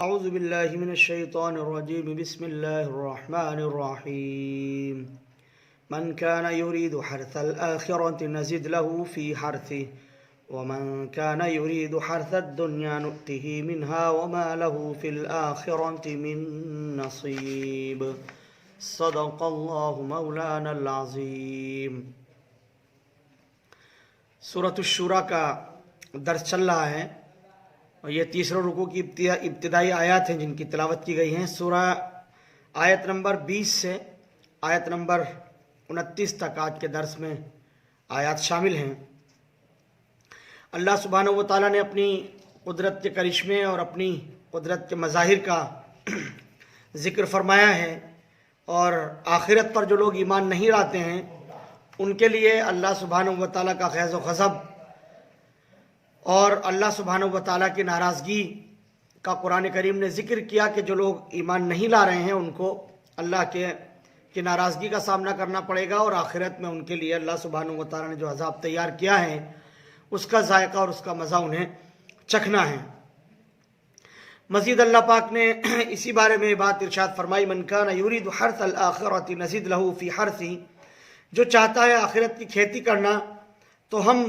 أعوذ بالله من الشيطان الرجيم بسم الله الرحمن الرحيم من كان يريد حرث الآخرة نزد له في حرثه ومن كان يريد حرث الدنيا نؤته منها وما له في الآخرة من نصيب صدق الله مولانا العظيم۔ سورۃ الشورى کا درس چل رہا ہے اور یہ تیسرے رکوع کی ابتدائی آیات ہیں جن کی تلاوت کی گئی ہیں۔ سورہ آیت نمبر 20 سے آیت نمبر 29 تک آج کے درس میں آیات شامل ہیں۔ اللہ سبحانہ و تعالیٰ نے اپنی قدرت کے کرشمے اور اپنی قدرت کے مظاہر کا ذکر فرمایا ہے، اور آخرت پر جو لوگ ایمان نہیں لاتے ہیں ان کے لیے اللہ سبحانہ و تعالیٰ کا غیظ و غضب اور اللہ سبحانہ و تعالیٰ کی ناراضگی کا قرآن کریم نے ذکر کیا کہ جو لوگ ایمان نہیں لا رہے ہیں ان کو اللہ کی ناراضگی کا سامنا کرنا پڑے گا، اور آخرت میں ان کے لیے اللہ سبحانہ و تعالیٰ نے جو عذاب تیار کیا ہے اس کا ذائقہ اور اس کا مزہ انہیں چکھنا ہے۔ مزید اللہ پاک نے اسی بارے میں بات ارشاد فرمائی، من کان یرید حرث الآخرۃ نزد لہ فی حرثہ، جو چاہتا ہے آخرت کی کھیتی کرنا تو ہم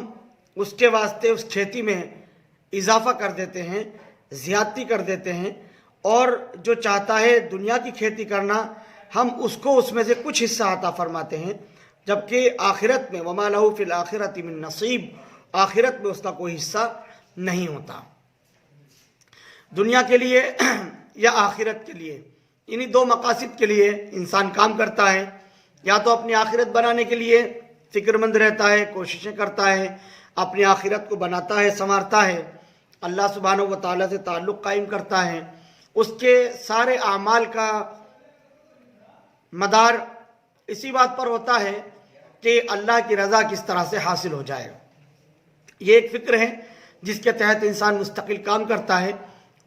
اس کے واسطے اس کھیتی میں اضافہ کر دیتے ہیں، زیادتی کر دیتے ہیں، اور جو چاہتا ہے دنیا کی کھیتی کرنا ہم اس کو اس میں سے کچھ حصہ عطا فرماتے ہیں، جبکہ آخرت میں وما لہ فی الآخرۃ من نصیب، آخرت میں اس کا کوئی حصہ نہیں ہوتا۔ دنیا کے لیے یا آخرت کے لیے، انہی دو مقاصد کے لیے انسان کام کرتا ہے، یا تو اپنی آخرت بنانے کے لیے فکر مند رہتا ہے، کوششیں کرتا ہے، اپنی آخرت کو بناتا ہے، سنوارتا ہے، اللہ سبحانہ و تعالیٰ سے تعلق قائم کرتا ہے، اس کے سارے اعمال کا مدار اسی بات پر ہوتا ہے کہ اللہ کی رضا کس طرح سے حاصل ہو جائے۔ یہ ایک فکر ہے جس کے تحت انسان مستقل کام کرتا ہے۔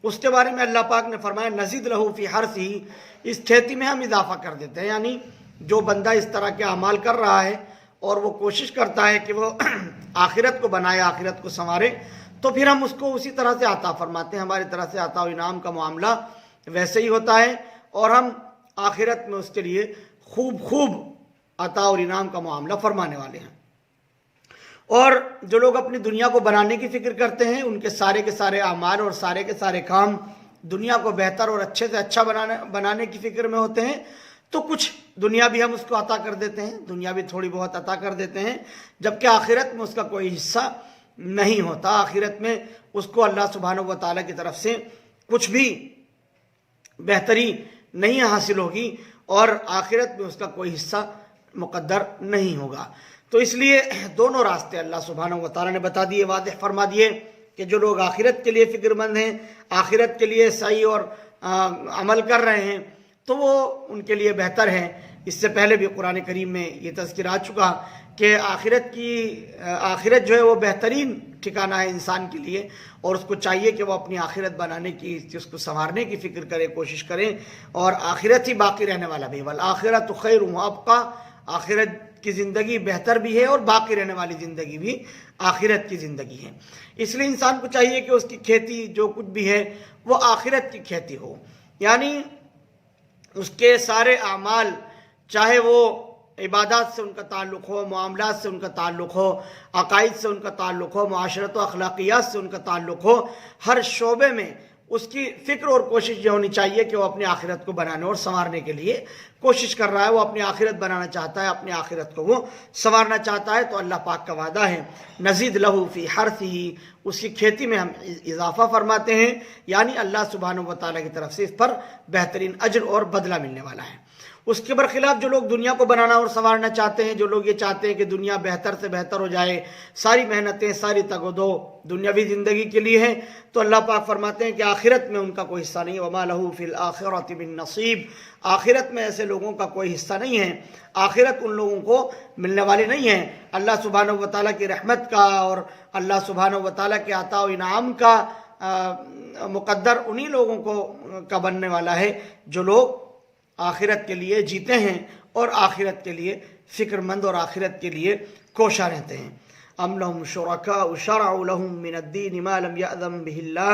اس کے بارے میں اللہ پاک نے فرمایا نزید لہو فی حرثہ، اس کھیتی میں ہم اضافہ کر دیتے ہیں، یعنی جو بندہ اس طرح کے اعمال کر رہا ہے اور وہ کوشش کرتا ہے کہ وہ آخرت کو بنائے، آخرت کو سنوارے، تو پھر ہم اس کو اسی طرح سے عطا فرماتے ہیں۔ ہماری طرح سے عطا و انعام کا معاملہ ویسے ہی ہوتا ہے، اور ہم آخرت میں اس کے لیے خوب عطا اور انعام کا معاملہ فرمانے والے ہیں۔ اور جو لوگ اپنی دنیا کو بنانے کی فکر کرتے ہیں ان کے سارے اعمال اور سارے کے سارے کام دنیا کو بہتر اور اچھے سے اچھا بنانے کی فکر میں ہوتے ہیں، تو کچھ دنیا بھی ہم اس کو عطا کر دیتے ہیں، دنیا بھی تھوڑی بہت عطا کر دیتے ہیں، جبکہ آخرت میں اس کا کوئی حصہ نہیں ہوتا۔ آخرت میں اس کو اللہ سبحانہ و تعالیٰ کی طرف سے کچھ بھی بہتری نہیں حاصل ہوگی، اور آخرت میں اس کا کوئی حصہ مقدر نہیں ہوگا۔ تو اس لیے دونوں راستے اللہ سبحانہ و تعالیٰ نے بتا دیے، واضح فرما دیے کہ جو لوگ آخرت کے لیے فکر مند ہیں، آخرت کے لیے صحیح اور عمل کر رہے ہیں، تو وہ ان کے لیے بہتر ہے۔ اس سے پہلے بھی قرآن کریم میں یہ تذکر آ چکا کہ آخرت جو ہے وہ بہترین ٹھکانہ ہے انسان کے لیے، اور اس کو چاہیے کہ وہ اپنی آخرت بنانے کی، اس کو سنوارنے کی فکر کرے، کوشش کریں، اور آخرت ہی باقی رہنے والا بھی، والآخرۃ خیر وابقیٰ، آخرت کی زندگی بہتر بھی ہے اور باقی رہنے والی زندگی بھی آخرت کی زندگی ہے۔ اس لیے انسان کو چاہیے کہ اس کی کھیتی جو کچھ بھی ہے وہ آخرت کی کھیتی ہو، یعنی اس کے سارے اعمال، چاہے وہ عبادات سے ان کا تعلق ہو، معاملات سے ان کا تعلق ہو، عقائد سے ان کا تعلق ہو، معاشرت و اخلاقیات سے ان کا تعلق ہو، ہر شعبے میں اس کی فکر اور کوشش یہ ہونی چاہیے کہ وہ اپنی آخرت کو بنانے اور سنوارنے کے لیے کوشش کر رہا ہے، وہ اپنی آخرت بنانا چاہتا ہے، اپنی آخرت کو وہ سنوارنا چاہتا ہے۔ تو اللہ پاک کا وعدہ ہے نزید لہو فی حرثہ، اس کی کھیتی میں ہم اضافہ فرماتے ہیں، یعنی اللہ سبحانہ و تعالیٰ کی طرف سے اس پر بہترین اجر اور بدلہ ملنے والا ہے۔ اس کے برخلاف جو لوگ دنیا کو بنانا اور سنوارنا چاہتے ہیں، جو لوگ یہ چاہتے ہیں کہ دنیا بہتر سے بہتر ہو جائے، ساری محنتیں، ساری تگ و دو دنیاوی زندگی کے لیے ہیں، تو اللہ پاک فرماتے ہیں کہ آخرت میں ان کا کوئی حصہ نہیں، وما لہ فی الآخرۃ من نصیب، آخرت میں ایسے لوگوں کا کوئی حصہ نہیں ہے، آخرت ان لوگوں کو ملنے والی نہیں ہے۔ اللہ سبحانہ و تعالیٰ کی رحمت کا اور اللہ سبحانہ و تعالیٰ کے عطا و انعام کا مقدر انہی لوگوں کا بننے والا ہے جو لوگ آخرت کے لیے جیتے ہیں اور آخرت کے لیے فکر مند اور آخرت کے لیے کوشاں رہتے ہیں۔ ام لہم شرکاء شرعوا لہم من الدین ما لم یأذن بہ اللہ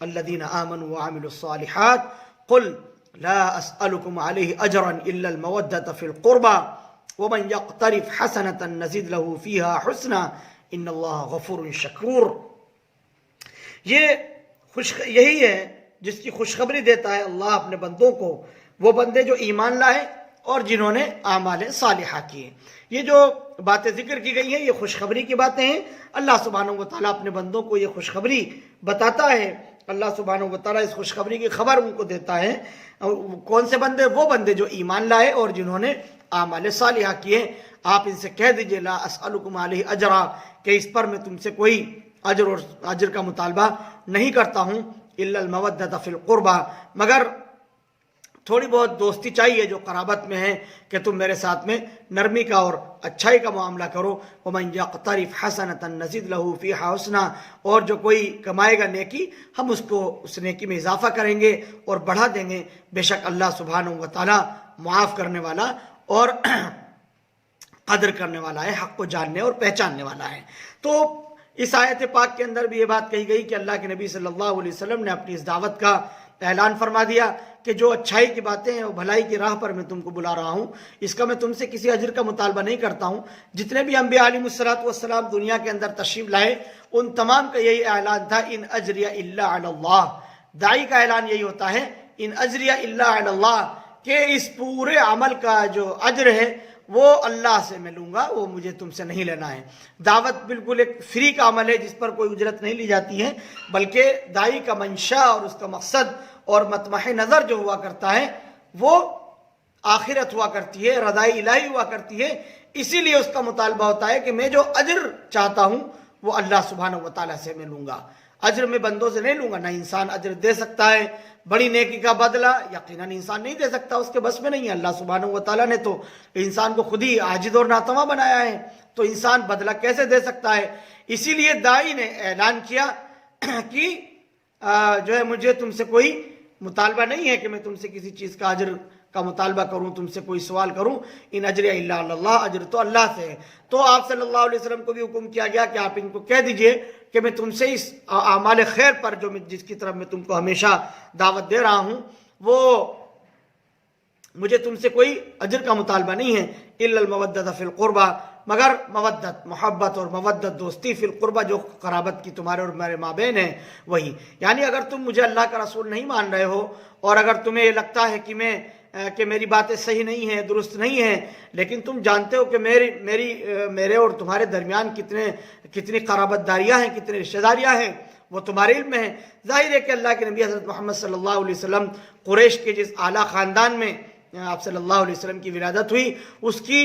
الذین آمنوا وعملوا الصالحات قل لا اسألکم علیہ اجرا الا المودۃ فی القربى ومن یقترف حسنۃ نزد له فیہا حسنا ان اللہ غفور شکور. یہی ہے جس کی خوشخبری دیتا ہے اللہ اپنے بندوں کو، وہ بندے جو ایمان لائے اور جنہوں نے اعمال صالحہ کیے. یہ جو باتیں ذکر کی گئی ہیں یہ خوشخبری کی باتیں ہیں. اللہ سبحانہ و تعالیٰ اپنے بندوں کو یہ خوشخبری بتاتا ہے. اللہ سبحانہ و تعالیٰ اس خوشخبری کی خبر ان کو دیتا ہے. کون سے بندے؟ وہ بندے جو ایمان لائے اور جنہوں نے اعمال صالحہ کیے. آپ ان سے کہہ دیجئے لا اسألکم علیہ اجرا، کہ اس پر میں تم سے کوئی اجر کا مطالبہ نہیں کرتا ہوں، الا المودۃ فی القربى، مگر تھوڑی بہت دوستی چاہیے جو قرابت میں ہے، کہ تم میرے ساتھ میں نرمی کا اور اچھائی کا معاملہ کرو. ومن یقترف حسنۃ نزد له فیہا حسنا، اور جو کوئی کمائے گا نیکی ہم اس کو اس نیکی میں اضافہ کریں گے اور بڑھا دیں گے. بے شک اللہ سبحانہ و تعالیٰ معاف کرنے والا اور قدر کرنے والا ہے، حق کو جاننے اور پہچاننے والا ہے. تو اس آیت پاک کے اندر بھی یہ بات کہی گئی کہ اللہ کے نبی صلی اللہ علیہ وسلم نے اپنی اس دعوت کا اعلان فرما دیا کہ جو اچھائی کی باتیں ہیں وہ بھلائی کی راہ پر میں تم کو بلا رہا ہوں، اس کا میں تم سے کسی اجر کا مطالبہ نہیں کرتا ہوں. جتنے بھی انبیاء علیہ الصلوۃ والسلام دنیا کے اندر تشریف لائے ان تمام کا یہی اعلان تھا، ان اجری الا علی اللہ. داعی کا اعلان یہی ہوتا ہے ان اجری الا علی اللہ، کہ اس پورے عمل کا جو اجر ہے وہ اللہ سے میں لوں گا، وہ مجھے تم سے نہیں لینا ہے. دعوت بالکل ایک فری کا عمل ہے جس پر کوئی اجرت نہیں لی جاتی ہے، بلکہ داعی کا منشا اور اس کا مقصد اور مطمح نظر جو ہوا کرتا ہے وہ آخرت ہوا کرتی ہے، رضائی الہی ہوا کرتی ہے. اسی لیے اس کا مطالبہ ہوتا ہے کہ میں جو اجر چاہتا ہوں وہ اللہ سبحانہ و تعالیٰ سے میں لوں گا. اجر میں بندوں سے نہیں لوں گا. نہ انسان اجر دے سکتا ہے، بڑی نیکی کا بدلہ یقیناً انسان نہیں دے سکتا، اس کے بس میں نہیں ہے. اللہ سبحانہ و تعالیٰ نے تو انسان کو خود ہی عاجز اور ناتواں بنایا ہے، تو انسان بدلہ کیسے دے سکتا ہے؟ اسی لیے داعی نے اعلان کیا کہ جو ہے مجھے تم سے کوئی مطالبہ نہیں ہے کہ میں تم سے کسی چیز کا اجر کا مطالبہ کروں، تم سے کوئی سوال کروں. ان اجر الا اللہ، اجر تو اللہ سے ہے. تو آپ صلی اللہ علیہ وسلم کو بھی حکم کیا گیا کہ آپ ان کو کہہ دیجئے کہ میں تم سے اس اعمال خیر پر جو جس کی طرف میں تم کو ہمیشہ دعوت دے رہا ہوں وہ مجھے تم سے کوئی اجر کا مطالبہ نہیں ہے، الا المودۃ فی القربى، مگر مودت محبت اور مودت دوستی فی القربہ جو قرابت کی تمہارے اور میرے مابین ہے وہی. یعنی اگر تم مجھے اللہ کا رسول نہیں مان رہے ہو اور اگر تمہیں یہ لگتا ہے کہ میری باتیں صحیح نہیں ہیں، درست نہیں ہیں، لیکن تم جانتے ہو کہ میرے اور تمہارے درمیان کتنی قرابت داریاں ہیں، کتنی رشتہ داریاں ہیں، وہ تمہارے علم میں ہیں. ظاہر ہے کہ اللہ کے نبی حضرت محمد صلی اللہ علیہ وسلم قریش کے جس اعلیٰ خاندان میں آپ صلی اللہ علیہ وسلم کی ولادت ہوئی، اس کی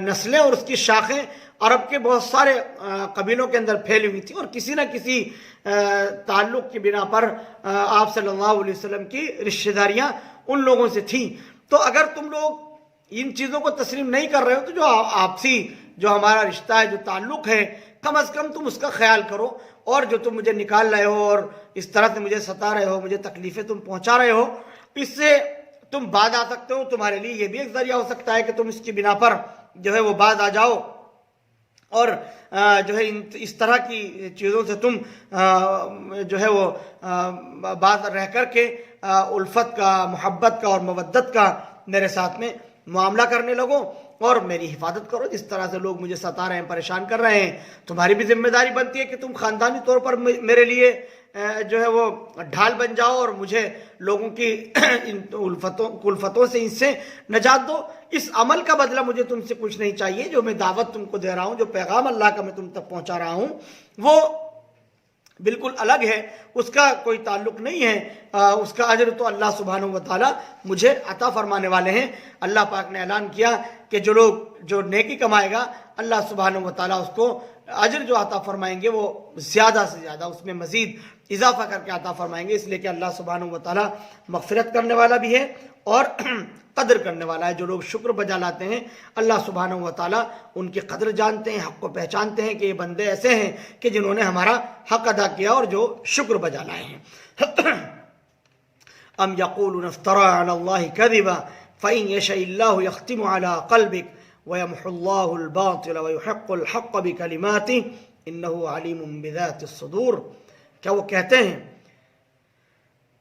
نسلیں اور اس کی شاخیں عرب کے بہت سارے قبیلوں کے اندر پھیلی ہوئی تھیں، اور کسی نہ کسی تعلق کی بنا پر آپ صلی اللہ علیہ وسلم کی رشتہ داریاں ان لوگوں سے تھیں. تو اگر تم لوگ ان چیزوں کو تسلیم نہیں کر رہے ہو تو جو آپسی جو ہمارا رشتہ ہے، جو تعلق ہے، کم از کم تم اس کا خیال کرو. اور جو تم مجھے نکال رہے ہو اور اس طرح سے مجھے ستا رہے ہو، مجھے تکلیفیں تم پہنچا رہے ہو، اس سے تم باز آ سکتے ہو. تمہارے لیے یہ بھی ایک ذریعہ ہو سکتا ہے کہ تم اس کی بنا پر جو ہے وہ باز آ جاؤ اور جو ہے اس طرح کی چیزوں سے تم جو ہے وہ باز رہ کر کے الفت کا، محبت کا اور مودت کا میرے ساتھ میں معاملہ کرنے لگو اور میری حفاظت کرو. جس طرح سے لوگ مجھے ستا رہے ہیں، پریشان کر رہے ہیں، تمہاری بھی ذمہ داری بنتی ہے کہ تم خاندانی طور پر میرے لیے جو ہے وہ ڈھال بن جاؤ اور مجھے لوگوں کی الفتوں سے ان سے نجات دو. اس عمل کا بدلہ مجھے تم سے کچھ نہیں چاہیے. جو میں دعوت تم کو دے رہا ہوں، جو پیغام اللہ کا میں تم تک پہنچا رہا ہوں، وہ بالکل الگ ہے، اس کا کوئی تعلق نہیں ہے. اس کا اجر تو اللہ سبحانہ و تعالیٰ مجھے عطا فرمانے والے ہیں. اللہ پاک نے اعلان کیا کہ جو نیکی کمائے گا اللہ سبحانہ و تعالیٰ اس کو اجر جو عطا فرمائیں گے وہ زیادہ سے زیادہ اس میں مزید اضافہ کر کے عطا فرمائیں گے. اس لیے کہ اللہ سبحانہ و تعالیٰ مغفرت کرنے والا بھی ہے اور قدر کرنے والا ہے. جو لوگ شکر بجا لاتے ہیں اللہ سبحانہ و تعالیٰ ان کی قدر جانتے ہیں، حق کو پہچانتے ہیں کہ یہ بندے ایسے ہیں کہ جنہوں نے ہمارا حق ادا کیا اور جو شکر بجا لائے ہیں. ام یقولون افترى علی اللہ کذبا فإن یشاء اللہ یختم علی قلبک ویمحو اللہ الباطل ویحق الحق بکلماتہ انہ علیم بذات الصدور. کیا وہ کہتے ہیں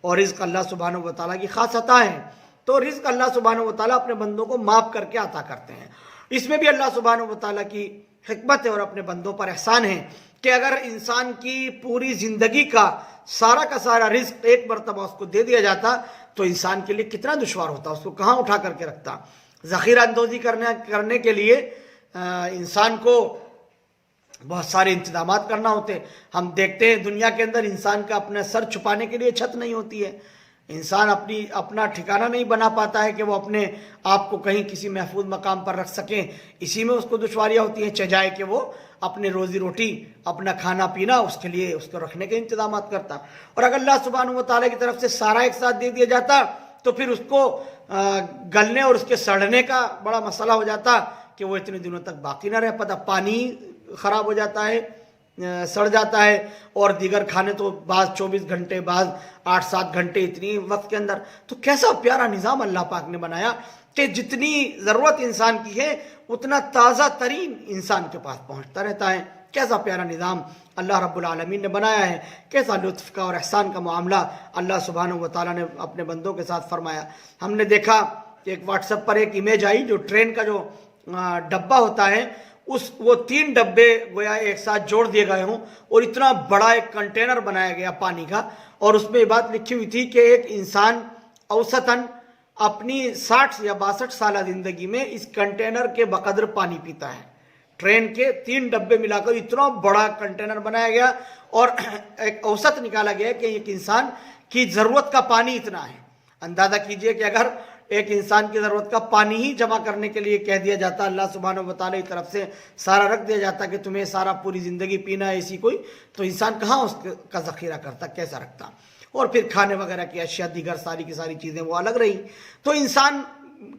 اور رزق اللہ سبحانہ و تعالیٰ کی خاص عطا ہے. تو رزق اللہ سبحانہ و تعالیٰ اپنے بندوں کو معاف کر کے عطا کرتے ہیں. اس میں بھی اللہ سبحانہ و تعالیٰ کی حکمت ہے اور اپنے بندوں پر احسان ہے کہ اگر انسان کی پوری زندگی کا سارا رزق ایک مرتبہ اس کو دے دیا جاتا تو انسان کے لیے کتنا دشوار ہوتا، اس کو کہاں اٹھا کر کے رکھتا. ذخیرہ اندوزی کرنے کے لیے انسان کو بہت سارے انتظامات کرنا ہوتے. ہم دیکھتے ہیں دنیا کے اندر انسان کا اپنا سر چھپانے کے لیے چھت نہیں ہوتی ہے. انسان اپنا ٹھکانہ نہیں بنا پاتا ہے کہ وہ اپنے آپ کو کہیں کسی محفوظ مقام پر رکھ سکیں. اسی میں اس کو دشواریاں ہوتی ہیں چجائے کہ وہ اپنے روزی روٹی اپنا کھانا پینا اس کے لیے اس کو رکھنے کے انتظامات کرتا. اور اگر اللہ سبحانہ و تعالیٰ کی طرف سے سارا ایک ساتھ دے دیا جاتا تو پھر اس کو گلنے اور اس کے سڑنے کا بڑا مسئلہ ہو جاتا کہ وہ اتنے دنوں تک باقی نہ رہ پاتا. پانی خراب ہو جاتا ہے، سڑ جاتا ہے، اور دیگر کھانے تو بعض 24 گھنٹے بعض 8-7 گھنٹے اتنی وقت کے اندر. تو کیسا پیارا نظام اللہ پاک نے بنایا کہ جتنی ضرورت انسان کی ہے اتنا تازہ ترین انسان کے پاس پہنچتا رہتا ہے. کیسا پیارا نظام اللہ رب العالمین نے بنایا ہے، کیسا لطف کا اور احسان کا معاملہ اللہ سبحانہ و تعالیٰ نے اپنے بندوں کے ساتھ فرمایا. ہم نے دیکھا کہ ایک واٹس ایپ پر ایک امیج آئی جو ٹرین کا جو ڈبہ ہوتا ہے وہ 3 ڈبے گویا ایک ساتھ جوڑ دیے گئے ہوں اور اتنا بڑا ایک کنٹینر بنایا گیا پانی کا، اور اس میں یہ بات لکھی ہوئی تھی کہ ایک انسان اوسطاً اپنی 60 یا 62 سالہ زندگی میں اس کنٹینر کے بقدر پانی پیتا ہے. ٹرین کے 3 ڈبے ملا کر اتنا بڑا کنٹینر بنایا گیا اور ایک اوسط نکالا گیا کہ ایک انسان کی ضرورت کا پانی اتنا ہے. اندازہ کیجئے کہ اگر ایک انسان کی ضرورت کا پانی ہی جمع کرنے کے لیے کہہ دیا جاتا، اللہ سبحانہ و تعالیٰ کی طرف سے سارا رکھ دیا جاتا کہ تمہیں سارا پوری زندگی پینا ہے ایسی کوئی، تو انسان کہاں اس کا ذخیرہ کرتا، کیسا رکھتا. اور پھر کھانے وغیرہ کی اشیاء دیگر ساری کی ساری چیزیں وہ الگ رہی. تو انسان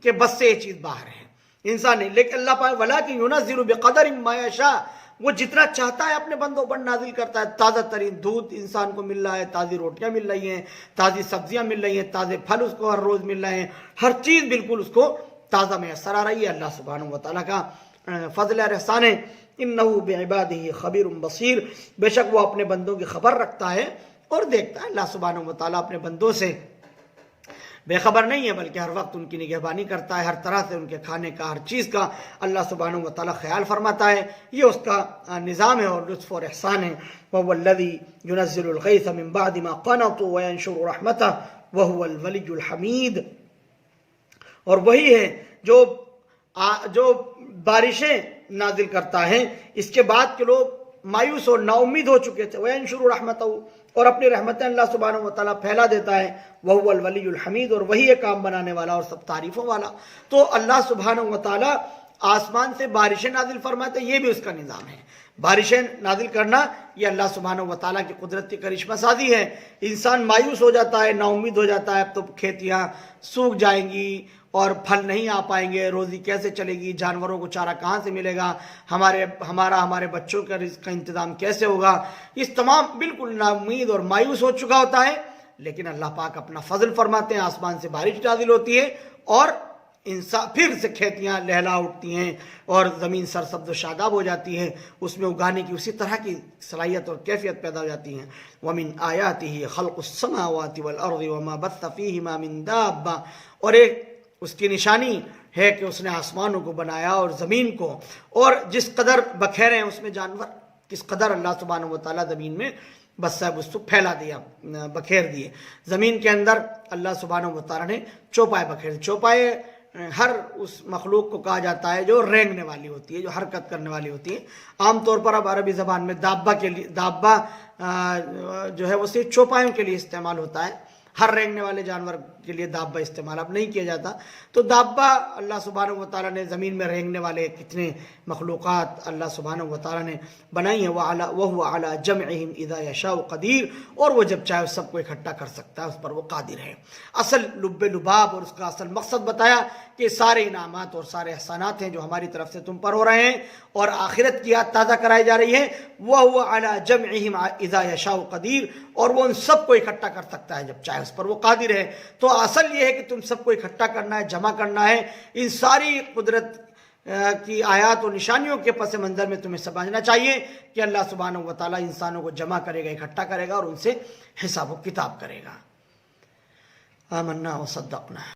کے بس سے یہ چیز باہر ہے انسان نہیں. لیکن اللہ پاک وَلَٰكِن يُنَزِّلُ بِقَدَرٍ مَّا يَشَاءُ، وہ جتنا چاہتا ہے اپنے بندوں پر نازل کرتا ہے. تازہ ترین دودھ انسان کو مل رہا ہے، تازی روٹیاں مل رہی ہیں، تازی سبزیاں مل رہی ہیں، تازے پھل اس کو ہر روز مل رہے ہیں، ہر چیز بالکل اس کو تازہ میسر آ رہی ہے. اللہ سبحانہ و تعالیٰ کا فضل اور احسان ہے. اِنَّهُ بِعِبَادِهِ خَبِيرٌ بَصِيرٌ، بے شک وہ اپنے بندوں کی خبر رکھتا ہے اور دیکھتا ہے. اللہ سبحانہ و تعالیٰ اپنے بندوں سے بے خبر نہیں ہے بلکہ ہر وقت ان کی نگہبانی کرتا ہے. ہر طرح سے ان کے کھانے کا ہر چیز کا اللہ سبحانہ و تعالیٰ خیال فرماتا ہے. یہ اس کا نظام ہے اور لطف اور احسان ہے. وَهُوَ الَّذِي يُنَزِّلُ الْغَيْثَ مِن بَعْدِ مَا قَنَطُوا وَيَنشُرُ رَحْمَتَهُ وَهُوَ الْوَلِيُّ الْحَمِيدُ، اور وہی ہے جو بارشیں نازل کرتا ہے اس کے بعد کے لوگ مایوس اور نا امید ہو چکے تھے. وَيَنشُرُ رَحْمَتَهُ، اور اپنی رحمتیں اللہ سبحانہ و تعالیٰ پھیلا دیتا ہے. وَهُوَ الْوَلِيُّ الْحَمِيدُ، اور وہی ہے کام بنانے والا اور سب تعریفوں والا. تو اللہ سبحانہ و تعالیٰ آسمان سے بارشیں نازل فرماتے، یہ بھی اس کا نظام ہے. بارشیں نازل کرنا یہ اللہ سبحانہ و تعالیٰ کی قدرت کی کرشمہ سازی ہے. انسان مایوس ہو جاتا ہے، نا امید ہو جاتا ہے، اب تو کھیتیاں سوکھ جائیں گی اور پھل نہیں آ پائیں گے، روزی کیسے چلے گی، جانوروں کو چارہ کہاں سے ملے گا، ہمارے بچوں کا رزق کا انتظام کیسے ہوگا. اس تمام بالکل نا امید اور مایوس ہو چکا ہوتا ہے. لیکن اللہ پاک اپنا فضل فرماتے ہیں، آسمان سے بارش نازل ہوتی ہے اور انسان پھر سے کھیتیاں لہلا اٹھتی ہیں اور زمین سرسبز و شاداب ہو جاتی ہے، اس میں اگانے کی اسی طرح کی صلاحیت اور کیفیت پیدا ہو جاتی ہیں. وَمِنْ آيَاتِهِ خَلْقُ السَّمَاوَاتِ وَالْأَرْضِ وَمَا بَثَّ فِيهِمَا مِنْ دَابَّةٍ، اور ایک اس کی نشانی ہے کہ اس نے آسمانوں کو بنایا اور زمین کو، اور جس قدر بکھیرے ہیں اس میں جانور، کس قدر اللہ سبحانہ و تعالیٰ زمین میں بس گستو پھیلا دیا، بکھیر دیے. زمین کے اندر اللہ سبحانہ و تعالیٰ نے چوپائے بکھیر. چوپائے ہر اس مخلوق کو کہا جاتا ہے جو رینگنے والی ہوتی ہے، جو حرکت کرنے والی ہوتی ہے. عام طور پر اب عربی زبان میں دابہ جو ہے وہ صرف چوپایوں کے لیے استعمال ہوتا ہے. ہر رینگنے والے جانور کے لیے دابہ استعمال اب نہیں کیا جاتا. تو دابہ اللہ سبحانہ و تعالیٰ نے زمین میں رینگنے والے کتنے مخلوقات اللہ سبحانہ و تعالیٰ نے بنائی ہیں. وَهُوَ عَلَى جَمْعِهِمْ إِذَا يَشَاءُ قَدِيرٌ، اور وہ جب چاہے سب کو اکٹھا کر سکتا ہے، اس پر وہ قادر ہے. اصل لب لباب اور اس کا اصل مقصد بتایا کہ سارے انعامات اور سارے احسانات ہیں جو ہماری طرف سے تم پر ہو رہے ہیں اور آخرت کی یاد تازہ کرائی جا رہی ہے. وَهُوَ عَلَى جَمْعِهِمْ إِذَا يَشَاءُ قَدِيرٌ، اور وہ ان سب کو اکٹھا کر سکتا ہے جب چاہے، اس پر وہ قادر ہے. تو اصل یہ ہے کہ تم سب کو اکٹھا کرنا ہے، جمع کرنا ہے. ان ساری قدرت کی آیات و نشانیوں کے پس منظر میں تمہیں سمجھنا چاہیے کہ اللہ سبحانہ و تعالیٰ انسانوں کو جمع کرے گا، اکٹھا کرے گا اور ان سے حساب و کتاب کرے گا۔ آمنا و صدقنا۔